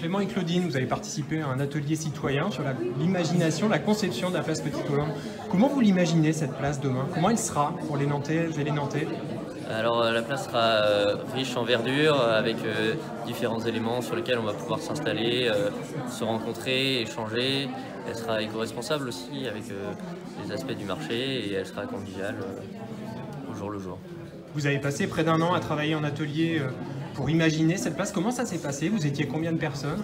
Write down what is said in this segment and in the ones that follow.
Clément et Claudine, vous avez participé à un atelier citoyen sur l'imagination, la conception de la place Petite-Hollande. Comment vous l'imaginez cette place demain? Comment elle sera pour les Nantaises et les Nantais? Alors la place sera riche en verdure avec différents éléments sur lesquels on va pouvoir s'installer, se rencontrer, échanger. Elle sera éco-responsable aussi avec les aspects du marché et elle sera conviviale au jour le jour. Vous avez passé près d'1 an à travailler en atelier pour imaginer cette place. Comment ça s'est passé? Vous étiez combien de personnes?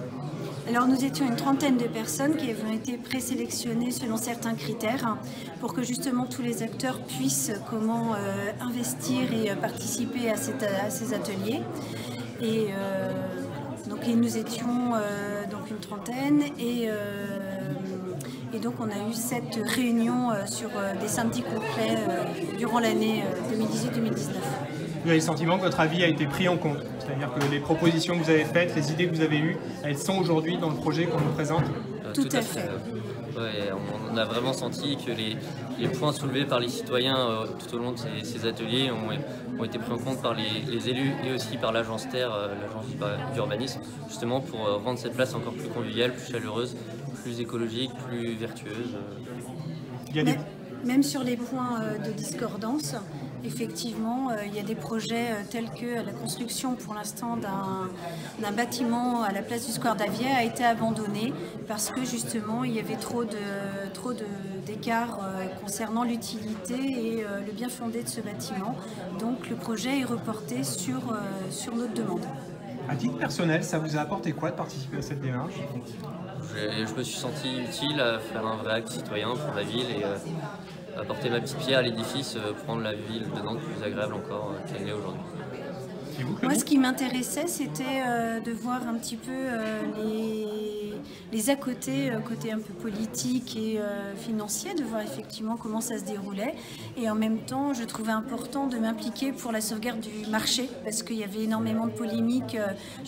Alors nous étions une trentaine de personnes qui avaient été présélectionnées selon certains critères pour que justement tous les acteurs puissent investir et participer à ces ateliers. Et nous étions donc une trentaine et donc on a eu 7 réunions sur des samedis complets durant l'année 2018-2019. Vous avez le sentiment que votre avis a été pris en compte? C'est-à-dire que les propositions que vous avez faites, les idées que vous avez eues, elles sont aujourd'hui dans le projet qu'on nous présente? Tout à fait. Ouais, on a vraiment senti que les points soulevés par les citoyens tout au long de ces ateliers ont été pris en compte par les élus et aussi par l'agence Terre, l'agence d'urbanisme, justement pour rendre cette place encore plus conviviale, plus chaleureuse, plus écologique, plus vertueuse. Même sur les points de discordance, effectivement, il y a des projets tels que la construction pour l'instant d'un bâtiment à la place du Square d'Avier a été abandonné parce que justement il y avait trop d'écart concernant l'utilité et le bien fondé de ce bâtiment. Donc le projet est reporté sur notre demande. À titre personnel, ça vous a apporté quoi de participer à cette démarche? Je me suis senti utile à faire un vrai acte citoyen pour la ville et apporter ma petite pierre à l'édifice, prendre la ville de Nantes plus agréable encore qu'elle l'est aujourd'hui. Moi, ce qui m'intéressait, c'était de voir un petit peu les à côté, côté un peu politique et financier, de voir effectivement comment ça se déroulait. Et en même temps, je trouvais important de m'impliquer pour la sauvegarde du marché, parce qu'il y avait énormément de polémiques,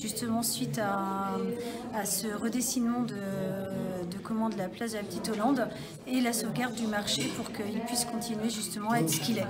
justement suite à ce redessinement de la place de la Petite-Hollande et la sauvegarde du marché pour qu'il puisse continuer justement à être ce qu'il est.